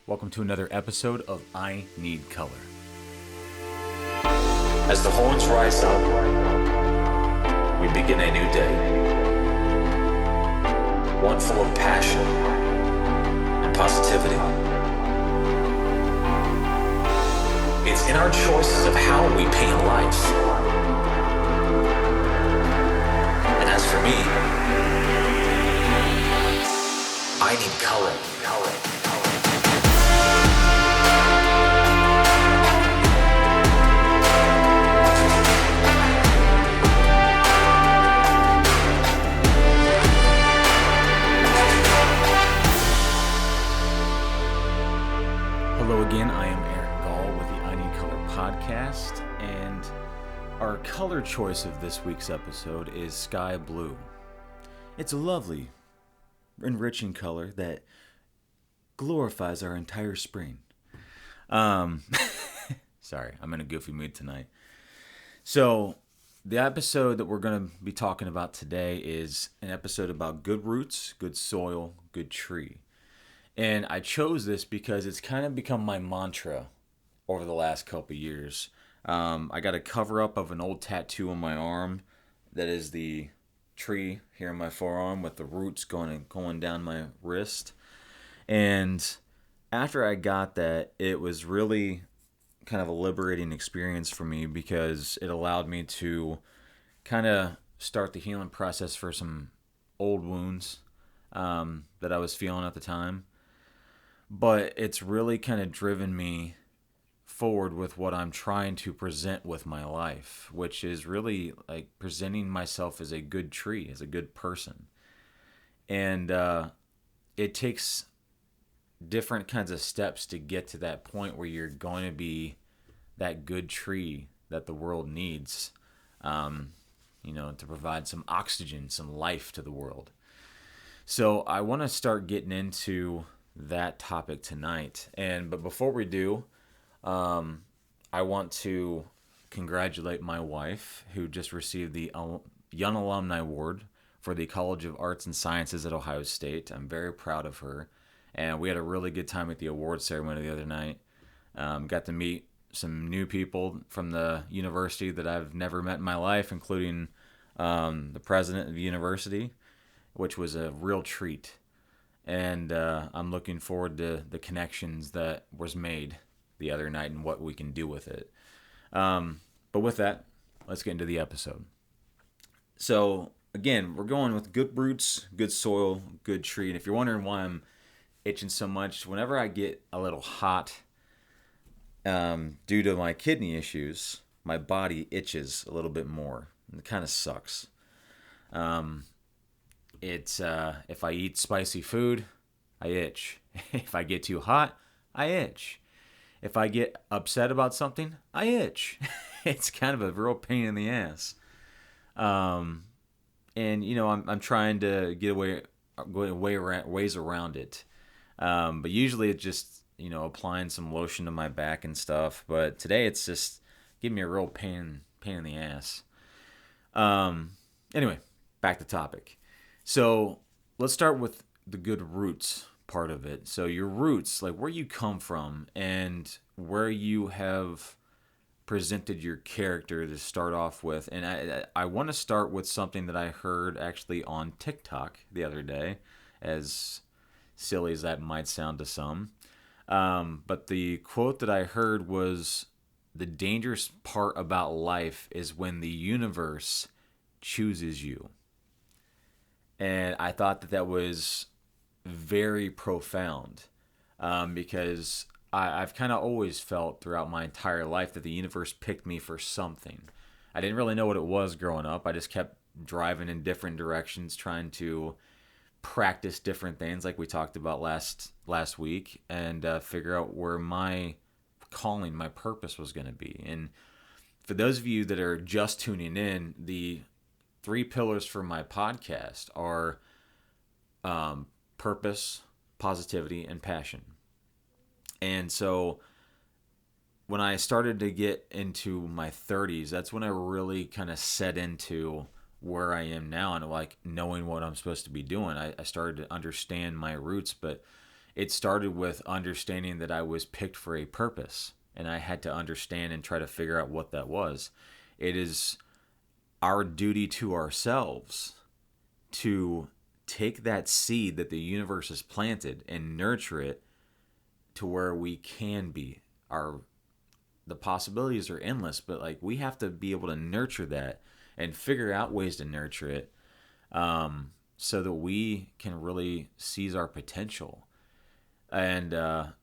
Welcome to another episode of I Need Color. As the horns rise up, we begin a new day. One full of passion and positivity. It's in our choices of how we paint life. And as for me, I need color. Hello again, I am Aaron Gall with the I Need Color podcast, and our color choice of this week's episode is sky blue. It's a lovely, enriching color that glorifies our entire spring. Sorry, I'm in a goofy mood tonight. So, the episode that we're going to be talking about today is an episode about good roots, good soil, good tree. And I chose this because it's kind of become my mantra over the last couple of years. I got a cover up of an old tattoo on my arm that is the tree here in my forearm with the roots going down my wrist. And after I got that, it was really kind of a liberating experience for me because it allowed me to kind of start the healing process for some old wounds that I was feeling at the time. But it's really kind of driven me forward with what I'm trying to present with my life, which is really like presenting myself as a good tree, as a good person. And it takes different kinds of steps to get to that point where you're going to be that good tree that the world needs, to provide some oxygen, some life to the world. So I want to start getting into that topic tonight. But before we do, I want to congratulate my wife, who just received the Young Alumni Award for the College of Arts and Sciences at Ohio State. I'm very proud of her. And we had a really good time at the award ceremony the other night. Got to meet some new people from the university that I've never met in my life, including the president of the university, which was a real treat. And I'm looking forward to the connections that was made the other night and what we can do with it. But with that, let's get into the episode. So, again, we're going with good roots, good soil, good tree. And if you're wondering why I'm itching so much, whenever I get a little hot due to my kidney issues, my body itches a little bit more. And it kind of sucks. If I eat spicy food, I itch. If I get too hot, I itch. If I get upset about something, I itch. It's kind of a real pain in the ass. I'm trying to get ways around it. But usually it's just, applying some lotion to my back and stuff. But today it's just giving me a real pain in the ass. Anyway, back to topic. So let's start with the good roots part of it. So your roots, like where you come from and where you have presented your character to start off with. And I want to start with something that I heard actually on TikTok the other day, as silly as that might sound to some. But the quote that I heard was, "The dangerous part about life is when the universe chooses you." And I thought that was very profound because I've kind of always felt throughout my entire life that the universe picked me for something. I didn't really know what it was growing up. I just kept driving in different directions, trying to practice different things like we talked about last week and figure out where my calling, my purpose was going to be. And for those of you that are just tuning in, the 3 pillars for my podcast are purpose, positivity, and passion. And so when I started to get into my 30s, that's when I really kind of set into where I am now and like knowing what I'm supposed to be doing. I started to understand my roots, but it started with understanding that I was picked for a purpose, and I had to understand and try to figure out what that was. It is our duty to ourselves to take that seed that the universe has planted and nurture it to where we can be. The possibilities are endless, but like we have to be able to nurture that and figure out ways to nurture it, so that we can really seize our potential. And I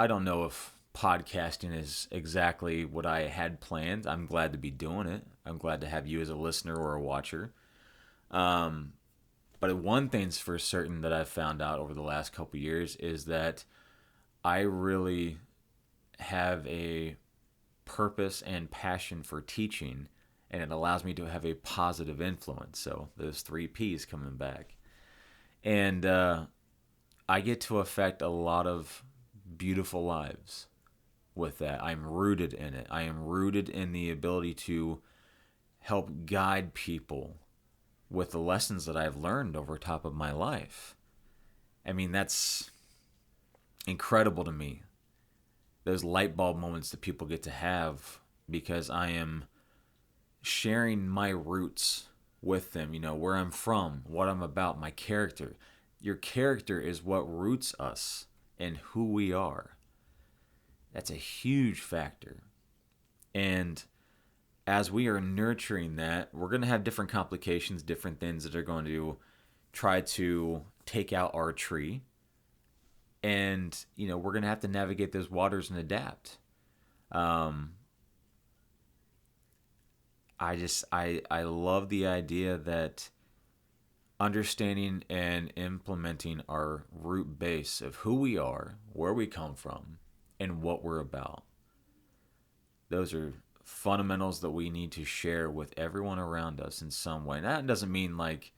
don't know if podcasting is exactly what I had planned. I'm glad to be doing it. I'm glad to have you as a listener or a watcher. But one thing's for certain that I've found out over the last couple years is that I really have a purpose and passion for teaching, and it allows me to have a positive influence. So those 3 P's coming back. And I get to affect a lot of beautiful lives with that. I'm rooted in it. I am rooted in the ability to help guide people with the lessons that I've learned over top of my life. I mean, that's incredible to me. Those light bulb moments that people get to have because I am sharing my roots with them, where I'm from, what I'm about, my character. Your character is what roots us and who we are. That's a huge factor. And as we are nurturing that, we're going to have different complications, different things that are going to try to take out our tree. And, we're going to have to navigate those waters and adapt. I love the idea that understanding and implementing our root base of who we are, where we come from, and what we're about. Those are fundamentals that we need to share with everyone around us in some way. And that doesn't mean like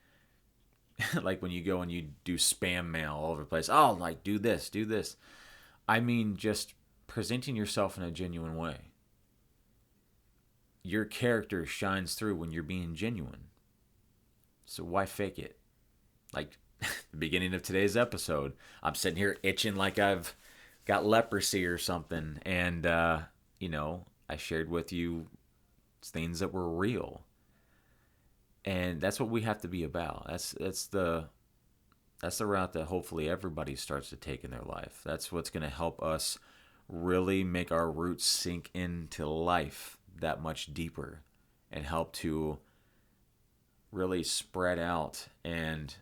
when you go and you do spam mail all over the place. Oh, like do this. I mean just presenting yourself in a genuine way. Your character shines through when you're being genuine. So why fake it? Like the beginning of today's episode, I'm sitting here itching like I've got leprosy or something. And, I shared with you things that were real. And that's what we have to be about. That's the route that hopefully everybody starts to take in their life. That's what's going to help us really make our roots sink into life that much deeper and help to really spread out and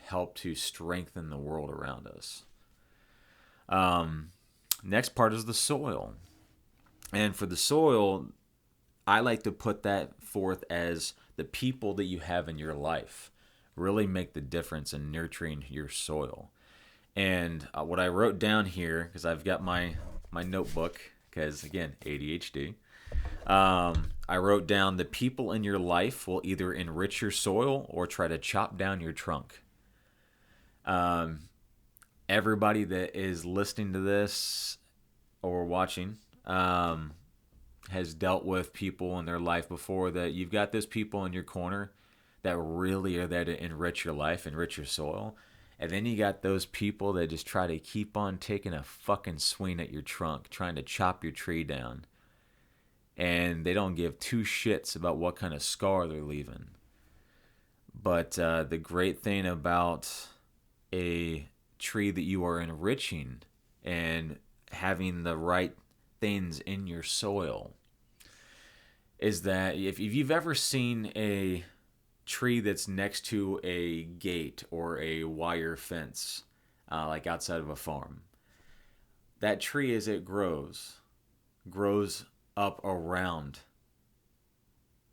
help to strengthen the world around us. Next part is the soil. And for the soil, I like to put that forth as the people that you have in your life really make the difference in nurturing your soil. And what I wrote down here, because I've got my notebook, because again, ADHD, I wrote down the people in your life will either enrich your soil or try to chop down your trunk. Everybody that is listening to this or watching has dealt with people in their life before that you've got those people in your corner that really are there to enrich your life, enrich your soil. And then you got those people that just try to keep on taking a fucking swing at your trunk, trying to chop your tree down. And they don't give 2 shits about what kind of scar they're leaving. But the great thing about a tree that you are enriching and having the right things in your soil is that if you've ever seen a tree that's next to a gate or a wire fence, like outside of a farm, that tree as it grows up around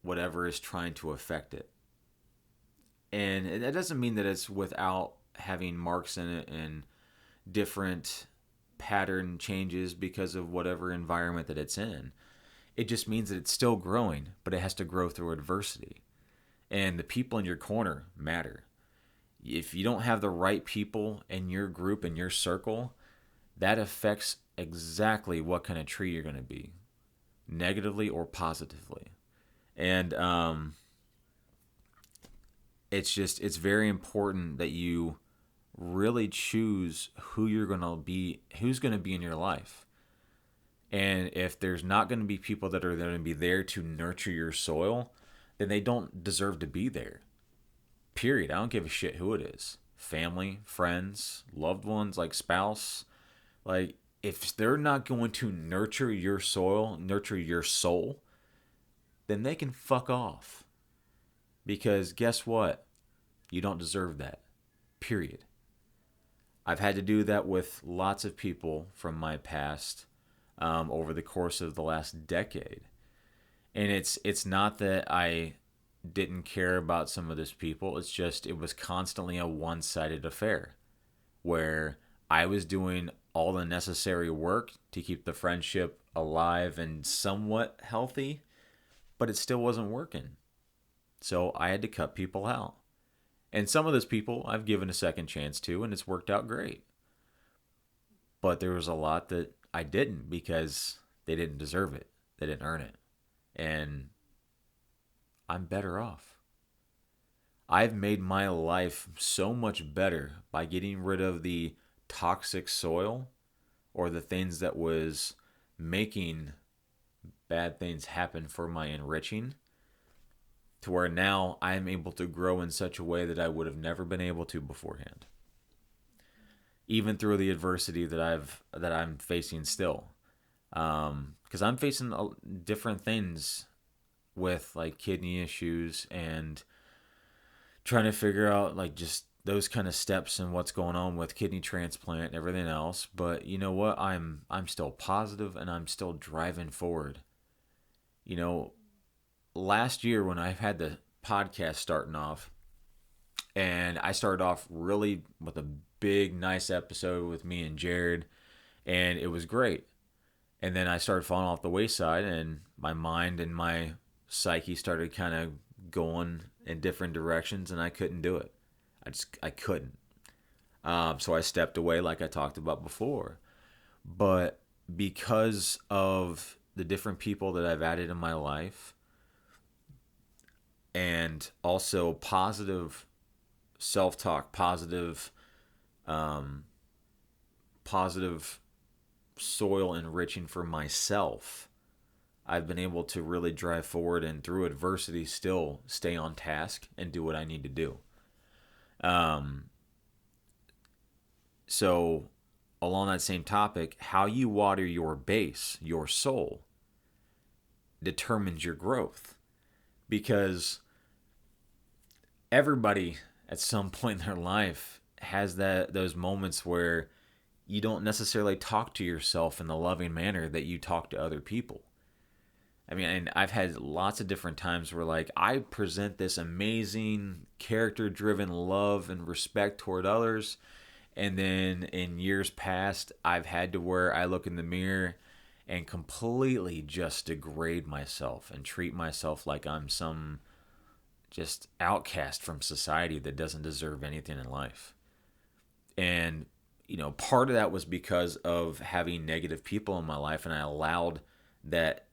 whatever is trying to affect it. And that doesn't mean that it's without having marks in it and different pattern changes because of whatever environment that it's in. It just means that it's still growing, but it has to grow through adversity. And the people in your corner matter. If you don't have the right people in your group, in your circle, that affects exactly what kind of tree you're going to be, negatively or positively. And it's very important that you really choose who's going to be in your life. And if there's not going to be people that are going to be there to nurture your soil, then they don't deserve to be there. Period. I don't give a shit who it is. Family, friends, loved ones, like spouse. Like, if they're not going to nurture your soil, nurture your soul, then they can fuck off. Because guess what? You don't deserve that. Period. I've had to do that with lots of people from my past over the course of the last decade. And it's not that I didn't care about some of those people. It's just it was constantly a one-sided affair where I was doing all the necessary work to keep the friendship alive and somewhat healthy, but it still wasn't working. So I had to cut people out. And some of those people I've given a second chance to, and it's worked out great. But there was a lot that I didn't because they didn't deserve it. They didn't earn it. And I'm better off. I've made my life so much better by getting rid of the toxic soil or the things that was making bad things happen for my enriching, to where now I'm able to grow in such a way that I would have never been able to beforehand. Even through the adversity that I'm facing still, because I'm facing different things with like kidney issues and trying to figure out like just those kind of steps and what's going on with kidney transplant and everything else. But you know what? I'm still positive and I'm still driving forward. You know, last year when I had the podcast starting off, and I started off really with a big, nice episode with me and Jared, and it was great. And then I started falling off the wayside, and my mind and my psyche started kind of going in different directions, and I couldn't do it. I couldn't. So I stepped away, like I talked about before. But because of the different people that I've added in my life, and also positive self-talk, positive soil enriching for myself, I've been able to really drive forward and through adversity still stay on task and do what I need to do. So along that same topic, how you water your base, your soul, determines your growth. Because everybody at some point in their life has those moments where you don't necessarily talk to yourself in the loving manner that you talk to other people. I mean, and I've had lots of different times where like I present this amazing character-driven love and respect toward others, and then in years past, I've had to where I look in the mirror and completely just degrade myself and treat myself like I'm some just outcast from society that doesn't deserve anything in life. And, you know, part of that was because of having negative people in my life, and I allowed that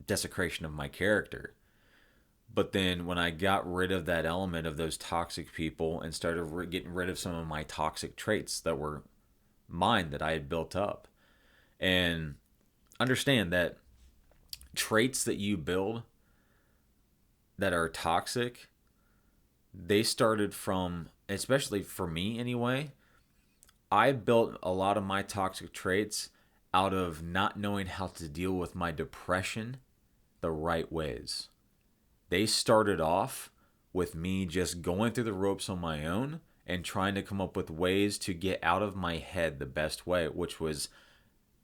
desecration of my character. But then when I got rid of that element of those toxic people and started getting rid of some of my toxic traits that were mine that I had built up, and understand that traits that you build that are toxic, they started from, especially for me anyway, I built a lot of my toxic traits out of not knowing how to deal with my depression the right ways. They started off with me just going through the ropes on my own and trying to come up with ways to get out of my head the best way, which was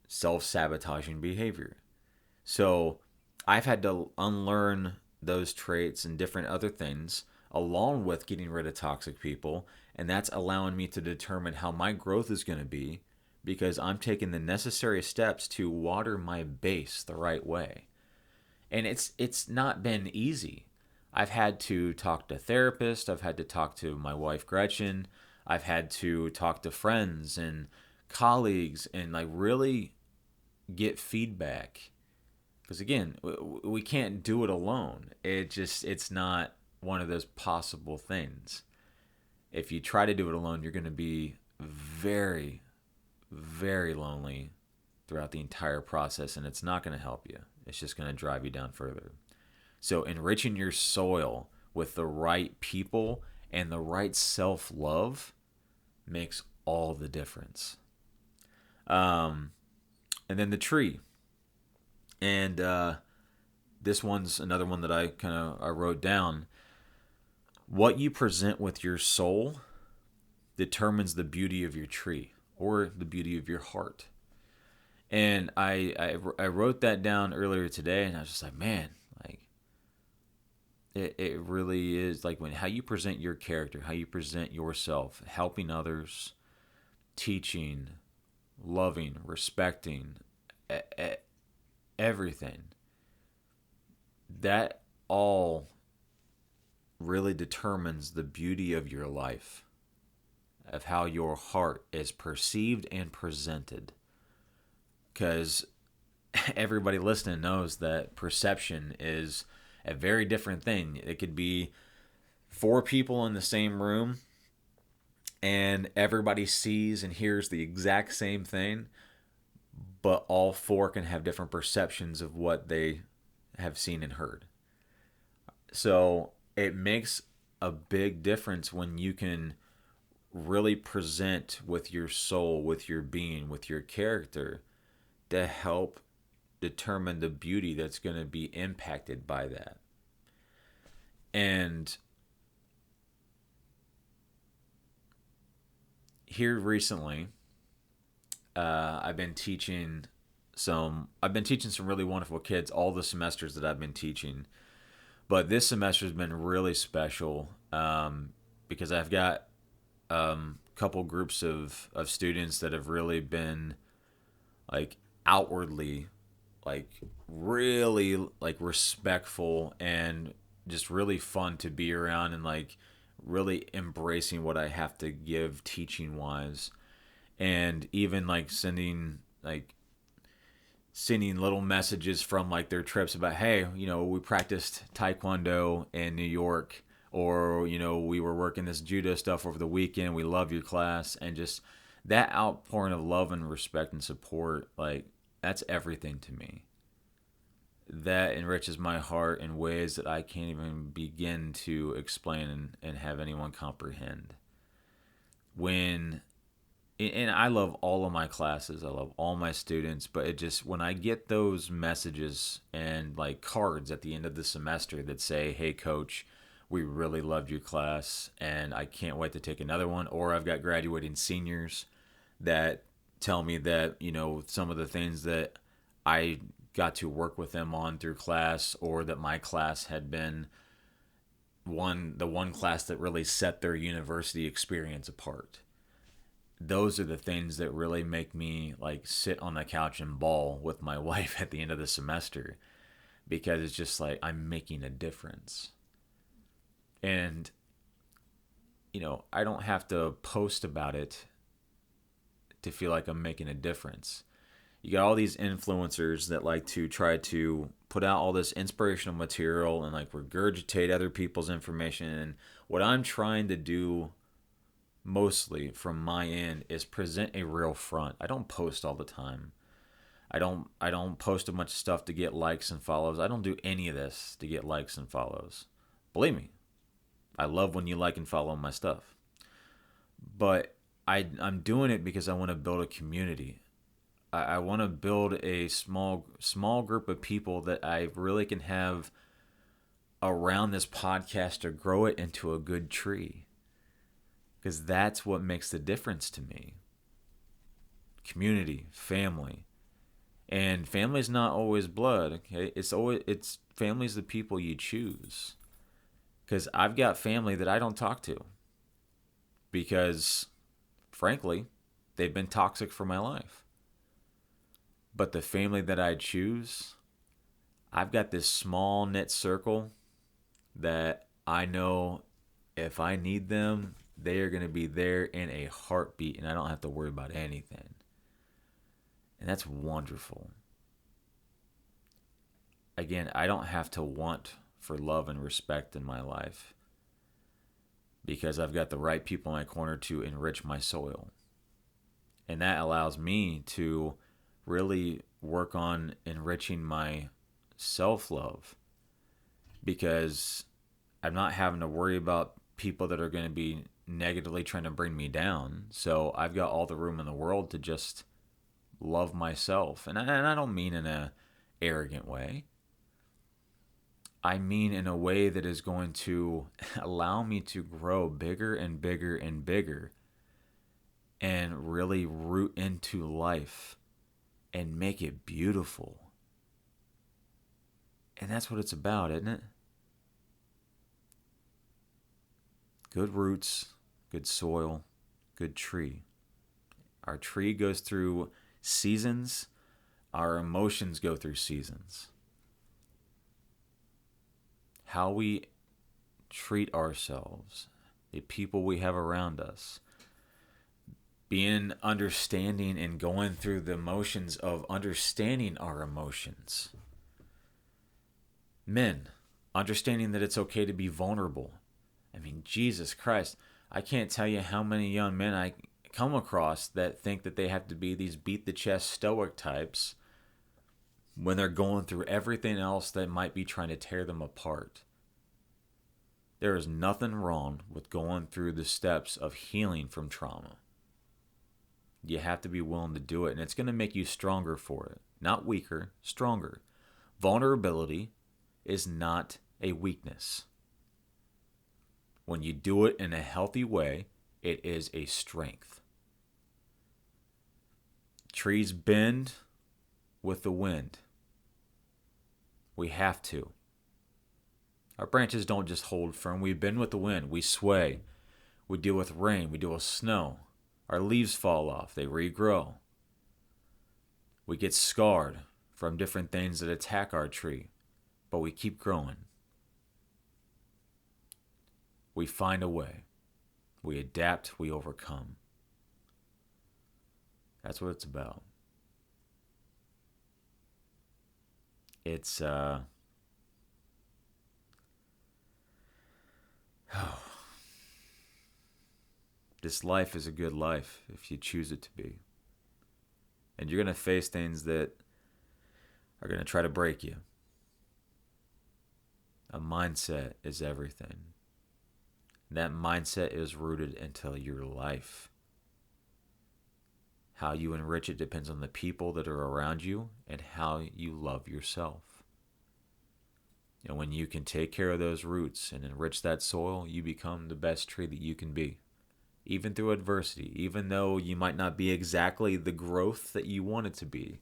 self-sabotaging behavior. So I've had to unlearn those traits and different other things along with getting rid of toxic people, and that's allowing me to determine how my growth is going to be, because I'm taking the necessary steps to water my base the right way. And it's not been easy. I've had to talk to therapists, I've had to talk to my wife Gretchen, I've had to talk to friends and colleagues and like really get feedback. Because again, we can't do it alone. It's not one of those possible things. If you try to do it alone, you're going to be very, very lonely throughout the entire process, and it's not going to help you. It's just going to drive you down further. So, enriching your soil with the right people and the right self love makes all the difference. And then the tree. And this one's another one that I wrote down. What you present with your soul determines the beauty of your tree or the beauty of your heart. And I wrote that down earlier today, and I was just like, man, like it really is like how you present your character, how you present yourself, helping others, teaching, loving, respecting, everything. That all really determines the beauty of your life, of how your heart is perceived and presented. Because everybody listening knows that perception is a very different thing. It could be 4 people in the same room and everybody sees and hears the exact same thing, but all 4 can have different perceptions of what they have seen and heard. So it makes a big difference when you can really present with your soul, with your being, with your character, to help determine the beauty that's going to be impacted by that. And here recently, I've been teaching some really wonderful kids all the semesters that I've been teaching. But this semester has been really special because I've got a couple groups of students that have really been like outwardly like really like respectful and just really fun to be around, and like really embracing what I have to give teaching wise, and even like sending little messages from like their trips about, hey, we practiced Taekwondo in New York, or we were working this judo stuff over the weekend, we love your class. And just that outpouring of love and respect and support, like that's everything to me. That enriches my heart in ways that I can't even begin to explain and have anyone comprehend. And I love all of my classes, I love all my students, but it just, when I get those messages and like cards at the end of the semester that say, hey coach, we really loved your class and I can't wait to take another one, or I've got graduating seniors that tell me that, some of the things that I got to work with them on through class, or that my class had been the one class that really set their university experience apart. Those are the things that really make me like sit on the couch and bawl with my wife at the end of the semester, because it's just like I'm making a difference. And I don't have to post about it to feel like I'm making a difference. You got all these influencers that like to try to put out all this inspirational material and like regurgitate other people's information. And what I'm trying to do mostly from my end is present a real front. I don't post all the time. I don't post a bunch of stuff to get likes and follows. I don't do any of this to get likes and follows. Believe me, I love when you like and follow my stuff. But I'm doing it because I want to build a community. I want to build a small group of people that I really can have around this podcast to grow it into a good tree. Because that's what makes the difference to me. Community, family. And family's not always blood, okay? It's family's the people you choose. Because I've got family that I don't talk to. Because, frankly, they've been toxic for my life. But the family that I choose, I've got this small knit circle that I know if I need them, they are going to be there in a heartbeat, and I don't have to worry about anything. And that's wonderful. Again, I don't have to want for love and respect in my life. because I've got the right people in my corner to enrich my soil. And that allows me to really work on enriching my self-love, because I'm not having to worry about people that are going to be negatively trying to bring me down. So I've got all the room in the world to just love myself. And I don't mean in a arrogant way. I mean in a way that is going to allow me to grow bigger and bigger and bigger and really root into life and make it beautiful. And that's what it's about, isn't it? Good roots, good soil, good tree. Our tree goes through seasons. Our emotions go through seasons. How we treat ourselves, the people we have around us, being understanding and going through the motions of understanding our emotions. Men, understanding that it's okay to be vulnerable. I mean, Jesus Christ, I can't tell you how many young men I come across that think that they have to be these beat the chest stoic types when they're going through everything else that might be trying to tear them apart. There is nothing wrong with going through the steps of healing from trauma. You have to be willing to do it, and it's going to make you stronger for it. Not weaker, stronger. Vulnerability is not a weakness. When you do it in a healthy way, it is a strength. Trees bend with the wind. We have to. Our branches don't just hold firm. We bend with the wind. We sway. We deal with rain. We deal with snow. Our leaves fall off. They regrow. We get scarred from different things that attack our tree, but we keep growing. We find a way. We adapt. We overcome. That's what it's about. It's this life is a good life if you choose it to be. And you're going to face things that are going to try to break you. A mindset is everything. That mindset is rooted into your life. How you enrich it depends on the people that are around you and how you love yourself. And when you can take care of those roots and enrich that soil, you become the best tree that you can be. Even through adversity, even though you might not be exactly the growth that you want it to be,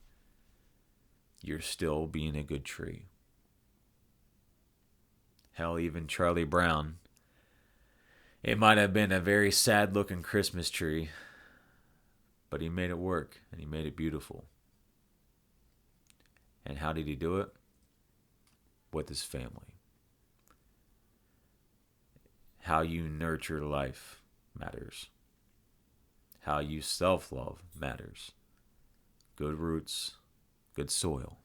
you're still being a good tree. Hell, even Charlie Brown, it might have been a very sad looking Christmas tree, but he made it work and he made it beautiful. And how did he do it? With his family. How you nurture life matters. How you self-love matters. Good roots, good soil,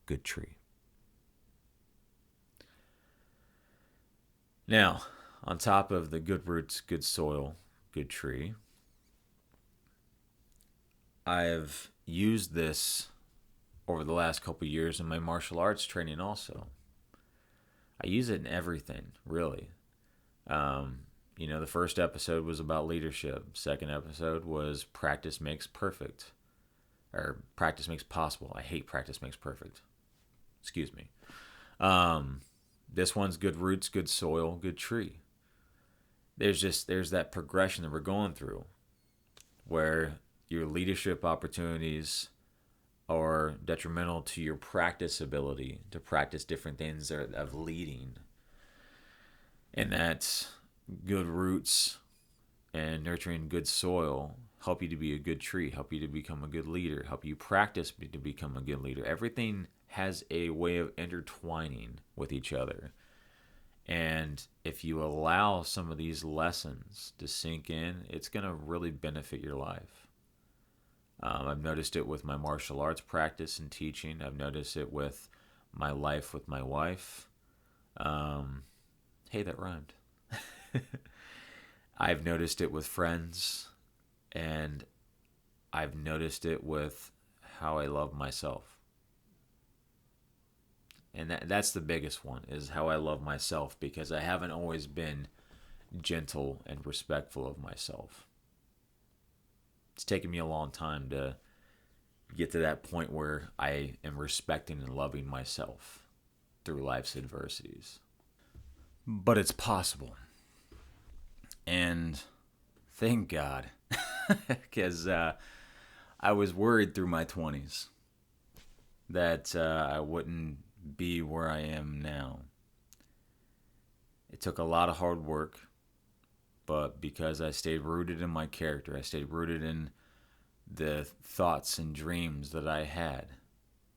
good tree. Now, on top of the good roots, good soil, good tree, I've used this over the last couple of years in my martial arts training also. I use it in everything, really. The first episode was about leadership. Second episode was practice makes perfect. Or practice makes possible. I hate practice makes perfect. Excuse me. This one's good roots, good soil, good tree. There's that progression that we're going through where your leadership opportunities are detrimental to your practice ability to practice different things of leading. And that's good roots and nurturing good soil help you to be a good tree, help you to become a good leader, help you practice to become a good leader. Everything has a way of intertwining with each other. And if you allow some of these lessons to sink in, it's going to really benefit your life. I've noticed it with my martial arts practice and teaching. I've noticed it with my life with my wife. Hey, that rhymed. I've noticed it with friends, and I've noticed it with how I love myself. And that's the biggest one, is how I love myself, because I haven't always been gentle and respectful of myself. It's taken me a long time to get to that point where I am respecting and loving myself through life's adversities. But it's possible. And thank God, because I was worried through my 20s that I wouldn't be where I am now. It took a lot of hard work, but because I stayed rooted in my character, I stayed rooted in the thoughts and dreams that I had,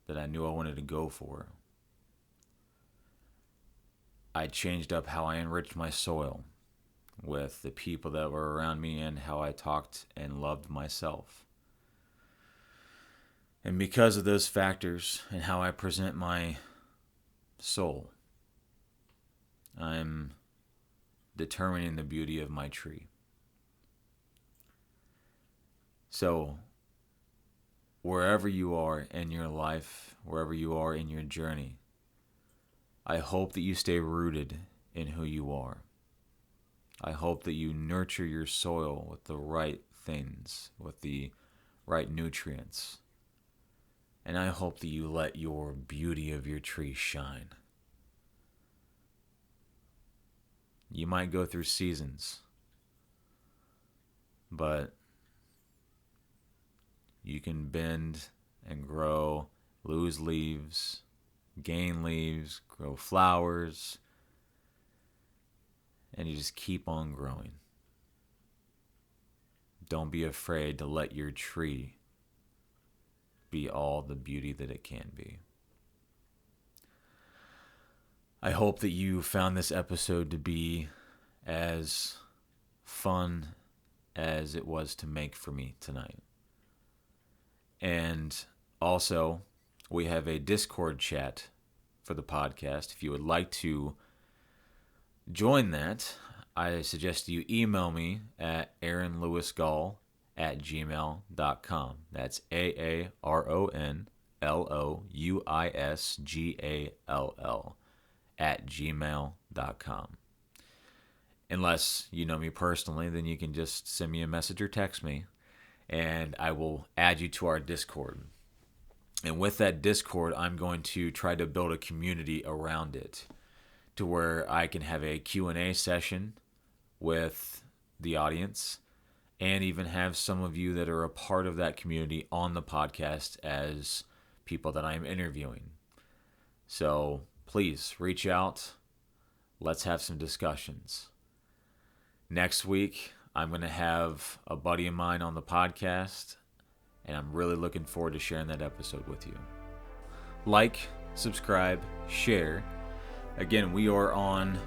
that I knew I wanted to go for. I changed up how I enriched my soil with the people that were around me and how I talked and loved myself. And because of those factors and how I present my soul, I'm determining the beauty of my tree. So, wherever you are in your life, wherever you are in your journey, I hope that you stay rooted in who you are. I hope that you nurture your soil with the right things, with the right nutrients. And I hope that you let your beauty of your tree shine. You might go through seasons, but you can bend and grow, lose leaves, gain leaves, grow flowers, and you just keep on growing. Don't be afraid to let your tree be all the beauty that it can be. I hope that you found this episode to be as fun as it was to make for me tonight. And also, we have a Discord chat for the podcast. If you would like to join that, I suggest you email me at aaronlewisgall@gmail.com. That's AARONLOUISGALL @gmail.com. Unless you know me personally, then you can just send me a message or text me, and I will add you to our Discord. And with that Discord, I'm going to try to build a community around it, to where I can have a Q&A session with the audience, and even have some of you that are a part of that community on the podcast as people that I'm interviewing. So please reach out. Let's have some discussions. Next week, I'm going to have a buddy of mine on the podcast, and I'm really looking forward to sharing that episode with you. Like, subscribe, share. Again, we are on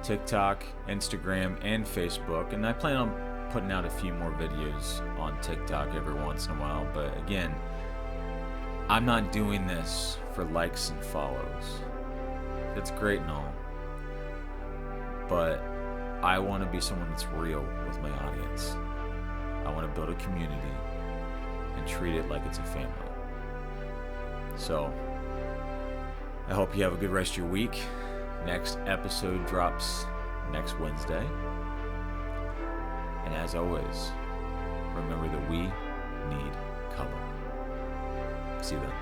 TikTok, Instagram, and Facebook, and I plan on putting out a few more videos on TikTok every once in a while. But again, I'm not doing this for likes and follows. It's great and all, but I want to be someone that's real with my audience. I want to build a community and treat it like it's a family. So, I hope you have a good rest of your week. Next episode drops next Wednesday. And as always, remember that we need color. See you then.